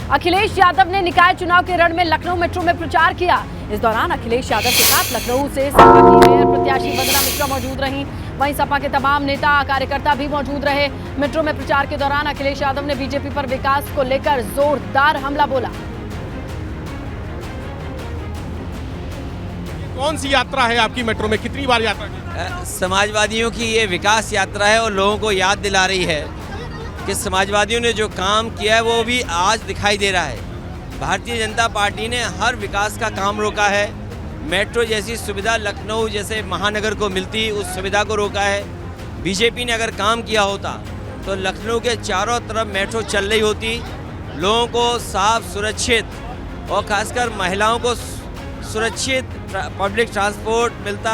अखिलेश यादव ने निकाय चुनाव के रण में लखनऊ मेट्रो में प्रचार किया। इस दौरान अखिलेश यादव के साथ लखनऊ से सपा की मेयर प्रत्याशी वंदना मिश्रा मौजूद रहीं। वहीं सपा के तमाम नेता कार्यकर्ता भी मौजूद रहे। मेट्रो में प्रचार के दौरान अखिलेश यादव ने बीजेपी पर विकास को लेकर जोरदार हमला बोला। कौन सी यात्रा है आपकी मेट्रो में, कितनी बार यात्रा की? समाजवादियों की ये विकास यात्रा है और लोगों को याद दिला रही है कि समाजवादियों ने जो काम किया है वो भी आज दिखाई दे रहा है। भारतीय जनता पार्टी ने हर विकास का काम रोका है। मेट्रो जैसी सुविधा लखनऊ जैसे महानगर को मिलती, उस सुविधा को रोका है। बीजेपी ने अगर काम किया होता तो लखनऊ के चारों तरफ मेट्रो चल रही होती, लोगों को साफ सुरक्षित और खासकर महिलाओं को सुरक्षित पब्लिक ट्रांसपोर्ट मिलता,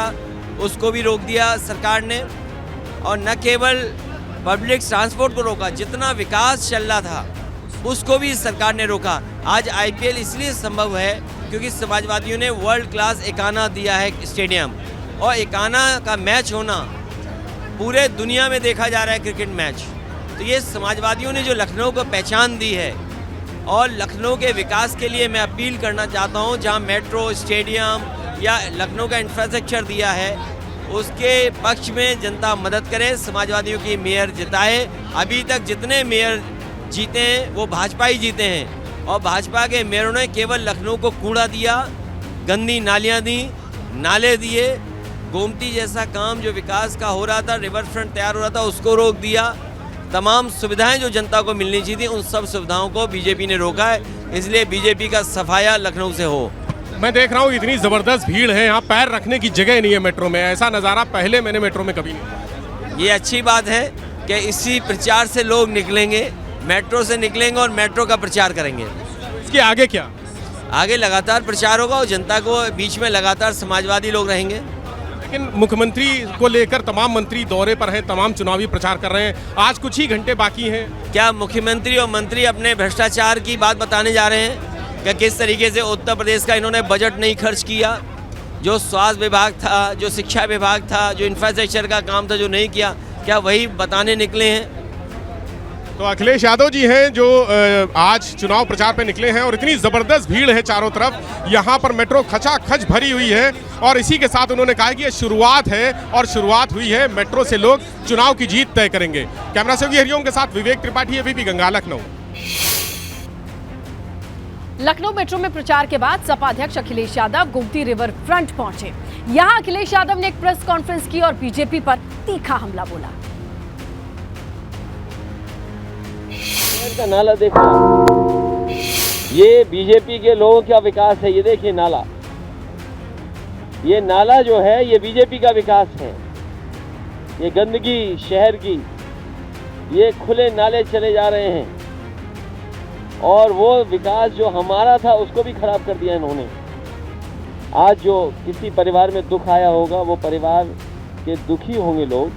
उसको भी रोक दिया सरकार ने। और न केवल पब्लिक ट्रांसपोर्ट को रोका, जितना विकास चल रहा था उसको भी सरकार ने रोका। आज आईपीएल इसलिए संभव है क्योंकि समाजवादियों ने वर्ल्ड क्लास एकाना दिया है स्टेडियम, और एकाना का मैच होना पूरे दुनिया में देखा जा रहा है क्रिकेट मैच। तो ये समाजवादियों ने जो लखनऊ को पहचान दी है, और लखनऊ के विकास के लिए मैं अपील करना चाहता हूँ, जहाँ मेट्रो स्टेडियम या लखनऊ का इंफ्रास्ट्रक्चर दिया है उसके पक्ष में जनता मदद करे, समाजवादियों की मेयर जिताए। अभी तक जितने मेयर जीते हैं वो भाजपा ही जीते हैं, और भाजपा के मेयरों ने केवल लखनऊ को कूड़ा दिया, गंदी नालियाँ दी, नाले दिए, गोमती जैसा काम जो विकास का हो रहा था, रिवर फ्रंट तैयार हो रहा था, उसको रोक दिया। तमाम सुविधाएं जो जनता को मिलनी चाहिए थी उन सब सुविधाओं को बीजेपी ने रोका है। इसलिए बीजेपी का सफाया लखनऊ से हो। मैं देख रहा हूँ इतनी जबरदस्त भीड़ है, यहाँ पैर रखने की जगह नहीं है मेट्रो में। ऐसा नज़ारा पहले मैंने मेट्रो में कभी नहीं। ये अच्छी बात है कि इसी प्रचार से लोग निकलेंगे, मेट्रो से निकलेंगे और मेट्रो का प्रचार करेंगे। इसके आगे क्या? आगे लगातार प्रचार होगा और जनता को बीच में लगातार समाजवादी लोग रहेंगे। लेकिन मुख्यमंत्री को लेकर तमाम मंत्री दौरे पर हैं, तमाम चुनावी प्रचार कर रहे हैं। आज कुछ ही घंटे बाकी हैं। क्या मुख्यमंत्री और मंत्री अपने भ्रष्टाचार की बात बताने जा रहे हैं कि किस तरीके से उत्तर प्रदेश का इन्होंने बजट नहीं खर्च किया, जो स्वास्थ्य विभाग था, जो शिक्षा विभाग था, जो इंफ्रास्ट्रक्चर का काम था, जो नहीं किया, क्या वही बताने निकले हैं? तो अखिलेश यादव जी हैं जो आज चुनाव प्रचार पे निकले हैं, और इतनी ज़बरदस्त भीड़ है चारों तरफ। यहाँ पर मेट्रो खचाखच भरी हुई है, और इसी के साथ उन्होंने कहा कि ये शुरुआत है और शुरुआत हुई है, मेट्रो से लोग चुनाव की जीत तय करेंगे। कैमरा सहयोगी हरिओम के साथ विवेक त्रिपाठी, एबीपी गंगा, लखनऊ। लखनऊ मेट्रो में प्रचार के बाद सपा अध्यक्ष अखिलेश यादव गोमती रिवर फ्रंट पहुंचे। यहां अखिलेश यादव ने एक प्रेस कॉन्फ्रेंस की और बीजेपी पर तीखा हमला बोला। का नाला देखो, ये बीजेपी के लोगों का विकास है। ये देखिए नाला, ये नाला जो है ये बीजेपी का विकास है। ये गंदगी शहर की, ये खुले नाले चले जा रहे हैं, और वो विकास जो हमारा था उसको भी खराब कर दिया इन्होंने। आज जो किसी परिवार में दुख आया होगा वो परिवार के दुखी होंगे लोग,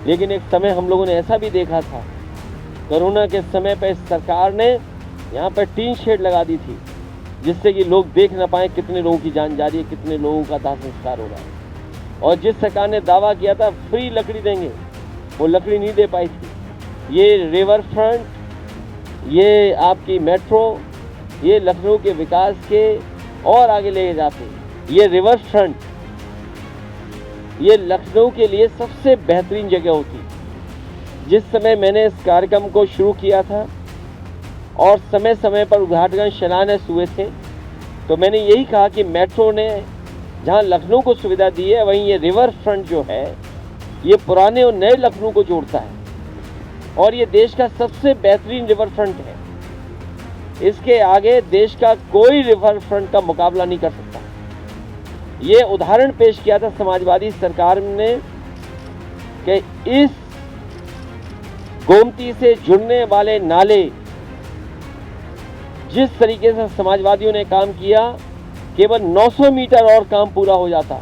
लेकिन एक समय हम लोगों ने ऐसा भी देखा था, कोरोना के समय पर सरकार ने यहाँ पर टीन शेड लगा दी थी, जिससे कि लोग देख ना पाए कितने लोगों की जान जा रही है, कितने लोगों का दाह संस्कार हो रहा है। और जिस सरकार ने दावा किया था फ्री लकड़ी देंगे, वो लकड़ी नहीं दे पाई थी। ये रिवर फ्रंट, ये आपकी मेट्रो, ये लखनऊ के विकास के और आगे ले जाते। ये रिवर फ्रंट, ये लखनऊ के लिए सबसे बेहतरीन जगह होती। जिस समय मैंने इस कार्यक्रम को शुरू किया था और समय समय पर उद्घाटन शिलान्यास हुए थे, तो मैंने यही कहा कि मेट्रो ने जहां लखनऊ को सुविधा दी है, वहीं ये रिवर फ्रंट जो है ये पुराने और नए लखनऊ को जोड़ता है, और ये देश का सबसे बेहतरीन रिवर फ्रंट है। इसके आगे देश का कोई रिवर फ्रंट का मुकाबला नहीं कर सकता। ये उदाहरण पेश किया था समाजवादी सरकार ने कि इस गोमती से जुड़ने वाले नाले, जिस तरीके से समाजवादियों ने काम किया, केवल 900 मीटर और काम पूरा हो जाता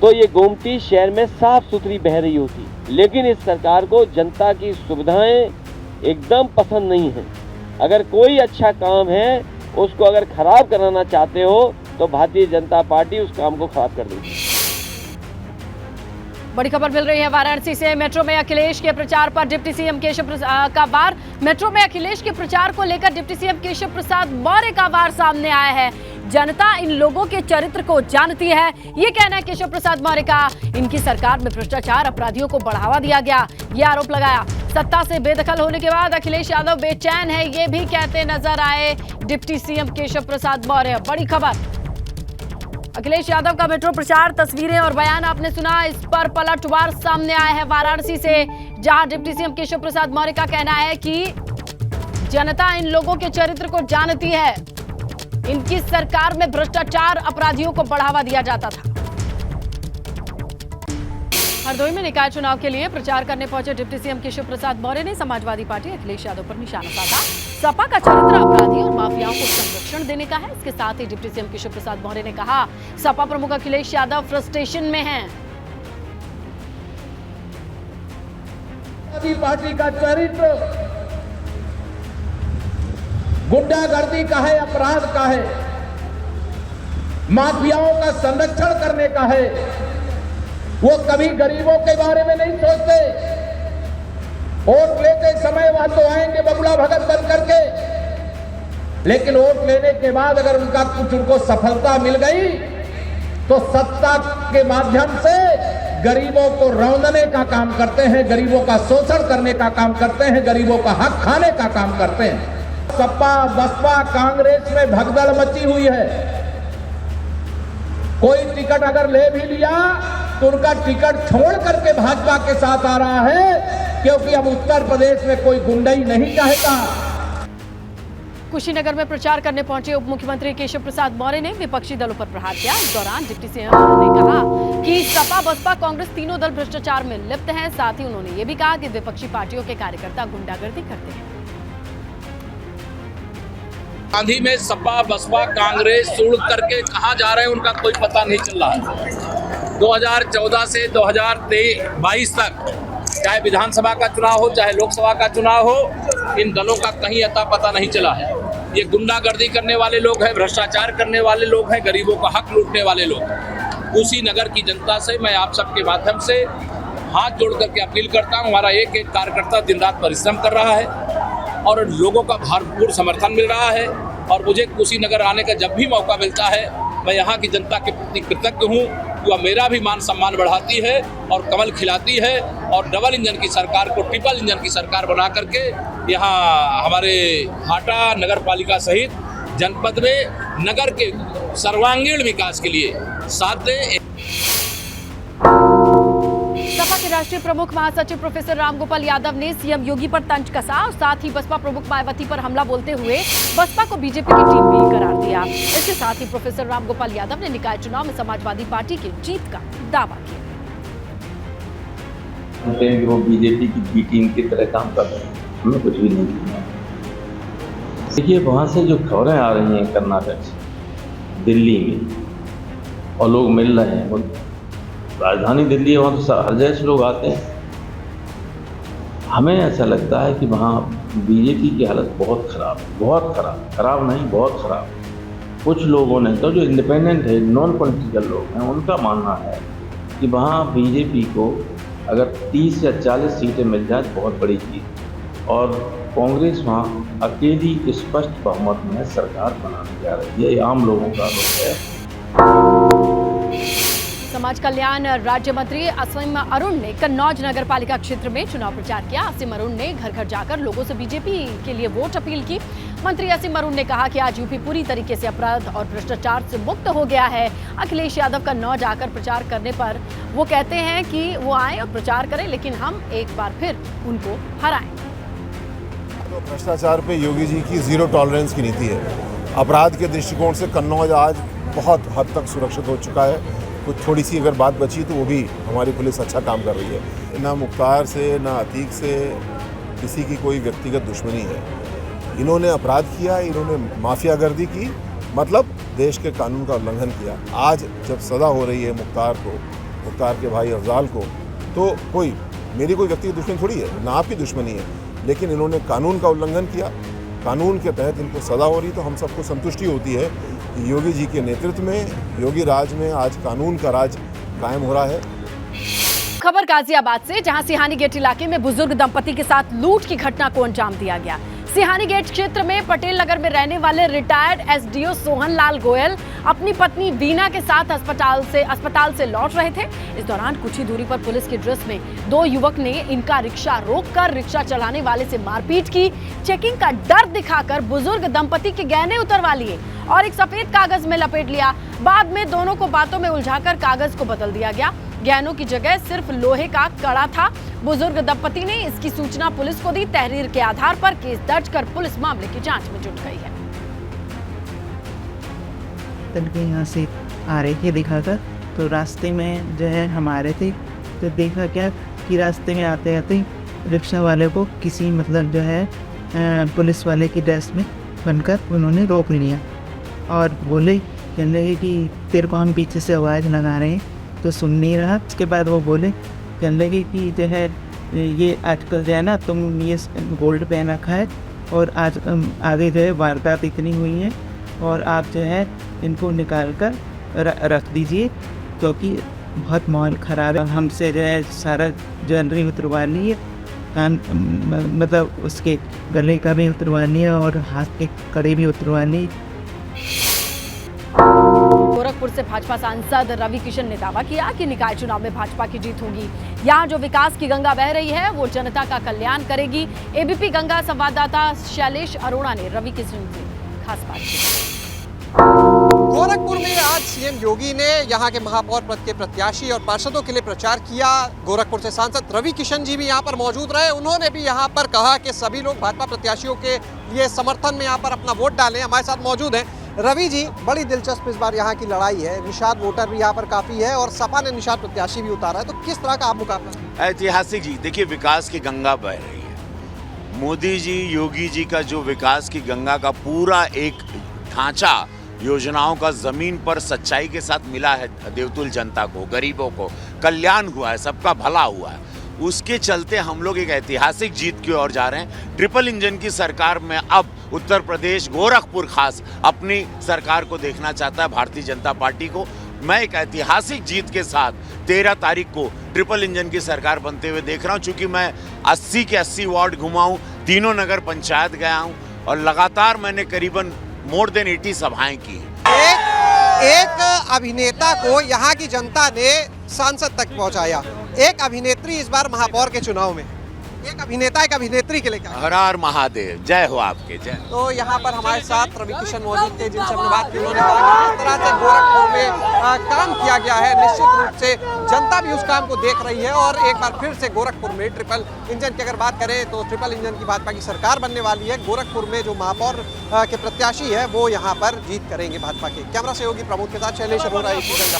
तो ये गोमती शहर में साफ सुथरी बह रही होती। लेकिन इस सरकार को जनता की सुविधाएं एकदम पसंद नहीं है। अगर कोई अच्छा काम है उसको अगर खराब कराना चाहते हो तो भारतीय जनता पार्टी उस काम को खराब कर देगी। बड़ी खबर मिल रही है वाराणसी से। मेट्रो में अखिलेश के प्रचार पर डिप्टी सीएम केशव प्रसाद का वार। मेट्रो में अखिलेश के प्रचार को लेकर डिप्टी सीएम केशव प्रसाद मौर्य का वार सामने आया है। जनता इन लोगों के चरित्र को जानती है, ये कहना है केशव प्रसाद मौर्य का। इनकी सरकार में भ्रष्टाचार, अपराधियों को बढ़ावा दिया गया, ये आरोप लगाया। सत्ता से बेदखल होने के बाद अखिलेश यादव बेचैन है, ये भी कहते नजर आए डिप्टी सीएम केशव प्रसाद मौर्य। बड़ी खबर, अखिलेश यादव का मेट्रो प्रचार, तस्वीरें और बयान आपने सुना। इस पर पलटवार सामने आया है वाराणसी से, जहां डिप्टी सीएम केशव प्रसाद मौर्य का कहना है कि जनता इन लोगों के चरित्र को जानती है। इनकी सरकार में भ्रष्टाचार, अपराधियों को बढ़ावा दिया जाता था। हरदोई में निकाय चुनाव के लिए प्रचार करने पहुंचे डिप्टी सीएम केशव प्रसाद मौर्य ने समाजवादी पार्टी अखिलेश यादव पर निशाना साधा। सपा का चरित्र अपराधी और माफियाओं को संरक्षण देने का है। इसके साथ ही डिप्टी सीएम केशव प्रसाद मौर्य ने कहा, सपा प्रमुख अखिलेश यादव फ्रस्ट्रेशन में हैं। पार्टी का चरित्र गुंडागर्दी का है, अपराध का है, माफियाओं का संरक्षण करने का है। वो कभी गरीबों के बारे में नहीं सोचते। वोट लेते समय वह तो आएंगे बगुला भगत बन करके, लेकिन वोट लेने के बाद अगर उनका कुछ उनको सफलता मिल गई तो सत्ता के माध्यम से गरीबों को रौंदने का काम करते हैं, गरीबों का शोषण करने का काम करते हैं, गरीबों का हक खाने का काम करते हैं। सपा, बसपा, कांग्रेस में भगदड़ मची हुई है। कोई टिकट अगर ले भी लिया तो उनका टिकट छोड़ करके भाजपा के साथ आ रहा है, क्योंकि अब उत्तर प्रदेश में कोई गुंडई नहीं चाहेगा। कुशीनगर में प्रचार करने पहुंचे उप मुख्यमंत्री केशव प्रसाद मौर्य ने विपक्षी दलों पर प्रहार किया। इस दौरान डिप्टी सीएम ने कहा कि सपा, बसपा, कांग्रेस तीनों दल भ्रष्टाचार में लिप्त हैं। साथ ही उन्होंने ये भी कहा कि विपक्षी पार्टियों के कार्यकर्ता गुंडागर्दी करते हैं। आंधी में सपा, बसपा, कांग्रेस उड़ करके कहां जा रहे हैं उनका कोई पता नहीं चल रहा है। 2014 से 2022 तक चाहे विधानसभा का चुनाव हो, चाहे लोकसभा का चुनाव हो, इन दलों का कहीं अता पता नहीं चला है। ये गुंडागर्दी करने वाले लोग हैं, भ्रष्टाचार करने वाले लोग हैं, गरीबों का हक लूटने वाले लोग। कुशीनगर की जनता से मैं आप सबके माध्यम से हाथ जोड़ करके अपील करता हूँ। हमारा एक एक कार्यकर्ता दिन रात परिश्रम कर रहा है और लोगों का भरपूर समर्थन मिल रहा है। और मुझे कुशीनगर आने का जब भी मौका मिलता है, मैं यहाँ की जनता के प्रति कृतज्ञ हूँ। वह मेरा भी मान सम्मान बढ़ाती है और कमल खिलाती है और डबल इंजन की सरकार को ट्रिपल इंजन की सरकार बना करके यहाँ हमारे हाटा नगर पालिका सहित जनपद में नगर के सर्वांगीण विकास के लिए साथ दें। सपा के राष्ट्रीय प्रमुख महासचिव प्रोफेसर रामगोपाल यादव ने सीएम योगी पर तंज कसा और साथ ही बसपा प्रमुख मायावती पर हमला बोलते हुए बसपा को बीजेपी की टीम भी करार दिया। इसके साथ ही प्रोफेसर रामगोपाल यादव ने निकाय चुनाव में समाजवादी पार्टी की जीत का दावा किया। वो बीजेपी की बी टीम की तरह काम कर रहे हैं, हमें कुछ भी नहीं किया। देखिए, वहाँ से जो खबरें आ रही हैं कर्नाटक से, दिल्ली में, और लोग मिल रहे हैं, वो राजधानी दिल्ली है, वहाँ तो हर जगह से लोग आते हैं। हमें ऐसा लगता है कि वहाँ बीजेपी की हालत बहुत ख़राब है, बहुत ख़राब, ख़राब नहीं बहुत ख़राब। कुछ लोगों ने तो जो इंडिपेंडेंट है, नॉन पॉलिटिकल लोग हैं, उनका मानना है कि वहाँ बीजेपी को अगर 30 या 40 सीटें मिल जाए तो बहुत बड़ी चीज़, और कांग्रेस वहाँ अकेली स्पष्ट बहुमत में सरकार बनाने जा रही है। ये आम लोगों का आरोप है। समाज कल्याण राज्य मंत्री असीम अरुण ने कन्नौज नगर पालिका क्षेत्र में चुनाव प्रचार किया। असीम अरुण ने घर घर जाकर लोगों से बीजेपी के लिए वोट अपील की। मंत्री असीम अरुण ने कहा कि आज यूपी पूरी तरीके से अपराध और भ्रष्टाचार से मुक्त हो गया है। अखिलेश यादव कन्नौज आकर प्रचार करने पर वो कहते हैं कि वो आए और प्रचार करें, लेकिन हम एक बार फिर उनको हराएं। तो भ्रष्टाचार पे योगी जी की जीरो टॉलरेंस की नीति है। अपराध के दृष्टिकोण से कन्नौज आज बहुत हद तक सुरक्षित हो चुका है। कुछ थोड़ी सी अगर बात बची तो वो भी हमारी पुलिस अच्छा काम कर रही है। ना मुख्तार से ना अतीक से किसी की कोई व्यक्तिगत दुश्मनी है। इन्होंने अपराध किया, इन्होंने माफियागर्दी की, मतलब देश के कानून का उल्लंघन किया। आज जब सज़ा हो रही है मुख्तार के भाई अफजाल को, तो मेरी कोई व्यक्तिगत दुश्मनी थोड़ी है, ना आपकी दुश्मनी है, लेकिन इन्होंने कानून का उल्लंघन किया। कानून के तहत इनको सज़ा हो रही, तो हम सबको संतुष्टि होती है कि योगी जी के नेतृत्व में, योगी राज में आज कानून का राज कायम हो रहा है। खबर गाजियाबाद से, जहां सिहानी गेट इलाके में बुजुर्ग दंपति के साथ लूट की घटना को अंजाम दिया गया। सिहानी गेट क्षेत्र में पटेल नगर में रहने वाले रिटायर्ड एसडीओ सोहन लाल गोयल अपनी पत्नी बीना के साथ अस्पताल से लौट रहे थे। इस दौरान कुछ ही दूरी पर पुलिस की ड्रेस में दो युवक ने इनका रिक्शा रोककर रिक्शा चलाने वाले से मारपीट की। चेकिंग का डर दिखाकर बुजुर्ग दंपति के गहने उतरवा लिए और एक सफेद कागज में लपेट लिया। बाद में दोनों को बातों में उलझाकर कागज को बदल दिया गया। गहनों की जगह सिर्फ लोहे का कड़ा था। बुजुर्ग दंपति ने इसकी सूचना पुलिस को दी। तहरीर के आधार पर केस दर्ज कर पुलिस मामले की जांच में जुट गई है। तड़के यहाँ से आ रहे थे दिखाकर, तो रास्ते में जो है हम आ रहे थे, तो देखा क्या कि रास्ते में आते आते रिक्शा वाले को किसी मतलब जो है पुलिस वाले की ड्रेस में बनकर उन्होंने रोक लिया और बोले कहने लगे कि तेरे को हम पीछे से आवाज़ लगा रहे हैं, तो सुन नहीं रहा। उसके बाद वो बोले कहने लगे कि जो है ये आजकल जो है ना तुम ये गोल्ड पहन रखा है और आज आगे जो है वारदात इतनी हुई है और आप जो है इनको निकाल कर रख दीजिए क्योंकि बहुत माहौल ख़राब है। हमसे जो है सारा ज्वेलरी उतरवा ली है, कान मतलब उसके गले का भी उतरवा लिया और हाथ के कड़े भी उतरवा ली। गोरखपुर से भाजपा सांसद रवि किशन ने दावा किया कि निकाय चुनाव में भाजपा की जीत होगी। यहाँ जो विकास की गंगा बह रही है वो जनता का कल्याण करेगी। एबीपी गंगा संवाददाता शैलेश अरोड़ा ने रवि किशन से खास बात की। गोरखपुर में आज सीएम योगी ने यहाँ के महापौर पद के प्रत्याशी और पार्षदों के लिए प्रचार किया। गोरखपुर से सांसद रवि किशन जी भी यहाँ पर मौजूद रहे। उन्होंने भी यहाँ पर कहा कि सभी लोग भाजपा प्रत्याशियों के लिए समर्थन में यहाँ पर अपना वोट डालें। हमारे साथ मौजूद हैं रवि जी। बड़ी दिलचस्प इस बार यहाँ की लड़ाई है, निषाद वोटर भी यहाँ पर काफ़ी है और सपा ने निषाद प्रत्याशी भी उतारा है, तो किस तरह का आप मुकाबला? ऐतिहासिक जी, देखिए विकास की गंगा बह रही है। मोदी जी, योगी जी का जो विकास की गंगा का पूरा एक ढांचा योजनाओं का जमीन पर सच्चाई के साथ मिला है देवतुल जनता को, गरीबों को कल्याण हुआ है, सबका भला हुआ है। उसके चलते हम लोग एक ऐतिहासिक जीत की ओर जा रहे हैं। ट्रिपल इंजन की सरकार में अब उत्तर प्रदेश, गोरखपुर खास अपनी सरकार को देखना चाहता है, भारतीय जनता पार्टी को। मैं एक ऐतिहासिक जीत के साथ 13 तारीख को ट्रिपल इंजन की सरकार बनते हुए देख रहा हूं। चूंकि मैं 80 के 80 वार्ड घुमा हूं, तीनों नगर पंचायत गया हूं और लगातार मैंने करीबन मोर देन 80 सभाएं की। एक अभिनेता को यहाँ की जनता ने सांसद तक पहुँचाया, एक अभिनेत्री इस बार महापौर के चुनाव में, एक अभिनेता एक अभिनेत्री के लिए। हर हर महादेव, जय हो आपके जय। तो यहाँ पर हमारे साथ रवि किशन मौजूद थे, जिनसे हमने बात की। उन्होंने कहा कि जिस तरह से गोरखपुर में काम किया गया है, निश्चित रूप से जनता भी उस काम को देख रही है और एक बार फिर से गोरखपुर में ट्रिपल इंजन की अगर बात करें तो ट्रिपल इंजन की भाजपा की सरकार बनने वाली है। गोरखपुर में जो महापौर के प्रत्याशी है वो यहाँ पर जीत करेंगे भाजपा के। कैमरा सहयोगी प्रमोद के साथ शैलेश अरोड़ा, एबीपी गंगा।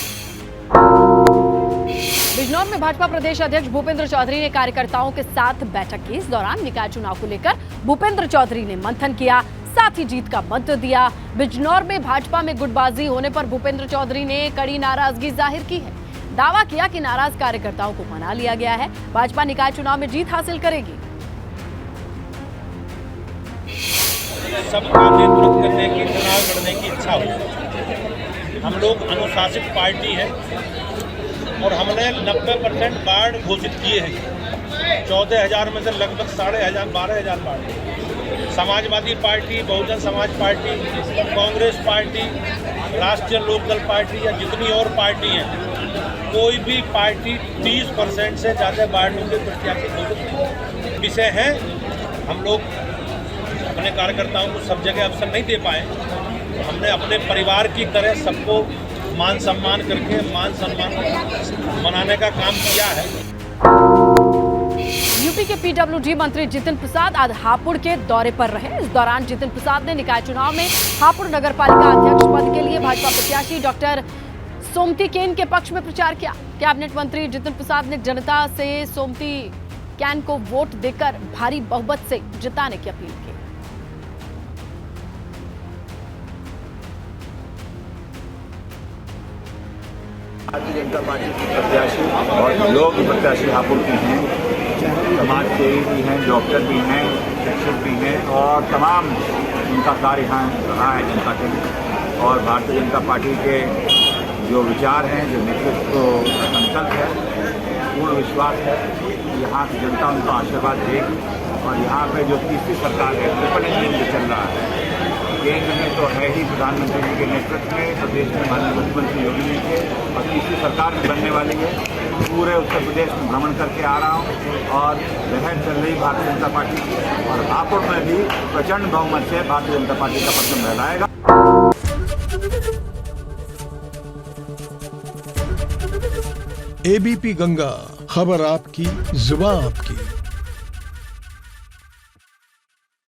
बिजनौर में भाजपा प्रदेश अध्यक्ष भूपेंद्र चौधरी ने कार्यकर्ताओं के साथ बैठक की। इस दौरान निकाय चुनाव को लेकर भूपेंद्र चौधरी ने मंथन किया, साथ ही जीत का मंत्र दिया। बिजनौर में भाजपा में गुटबाजी होने पर भूपेंद्र चौधरी ने कड़ी नाराजगी जाहिर की है। दावा किया कि नाराज कार्यकर्ताओं को मना लिया गया है, भाजपा निकाय चुनाव में जीत हासिल करेगी। सबका नेतृत्व करने की, चुनाव लड़ने की इच्छा हुई। हम लोग अनुशासित पार्टी है और हमने 90% वार्ड घोषित किए हैं। 14,000 में से लगभग 15,500 12,000 ward. Samajwadi party, Bahujan Samaj party, Congress party, राष्ट्रीय लोकदल पार्टी या जितनी और पार्टी हैं, कोई भी पार्टी 30% से ज़्यादा वार्डों के प्रत्याशी घोषित विषय है। हम लोग अपने कार्यकर्ताओं को सब जगह अवसर नहीं दे पाए, तो हमने अपने परिवार की तरह सबको मान सम्मान करके मान सम्मान मनाने का काम किया है। यूपी के पीडब्ल्यूडी मंत्री जितिन प्रसाद आज हापुड़ के दौरे पर रहे। इस दौरान जितिन प्रसाद ने निकाय चुनाव में हापुड़ नगर पालिका अध्यक्ष पद के लिए भाजपा प्रत्याशी डॉक्टर सोमती केन के पक्ष में प्रचार किया। कैबिनेट मंत्री जितिन प्रसाद ने जनता से सोमती कैन को वोट देकर भारी बहुमत से जिताने की अपील की। भारतीय जनता पार्टी की प्रत्याशी और लोग प्रत्याशी हापुड़ की हैं, समाज सेवी भी हैं, डॉक्टर भी हैं, शिक्षक भी हैं और तमाम उनका कार्य यहाँ रहा है जनता के लिए। और भारतीय जनता पार्टी के जो विचार हैं, जो नेतृत्व संकल्प है, पूर्ण विश्वास है कि यहाँ की जनता उनको आशीर्वाद देगी और यहाँ पे जो तीसरी सरकार है ट्रिपल इंजन जो चल रहा है, केंद्र में तो है ही प्रधानमंत्री जी के नेतृत्व में, प्रदेश में माननीय मुख्यमंत्री योगी जी के, और तीसरी सरकार भी बनने वाली है। पूरे उत्तर प्रदेश में भ्रमण करके आ रहा हूँ और लहर चल रही भारतीय जनता पार्टी की, और हापुड़ में भी प्रचंड बहुमत से भारतीय जनता पार्टी का परचम लहराएगा। एबीपी गंगा, खबर आपकी, जुबान आपकी।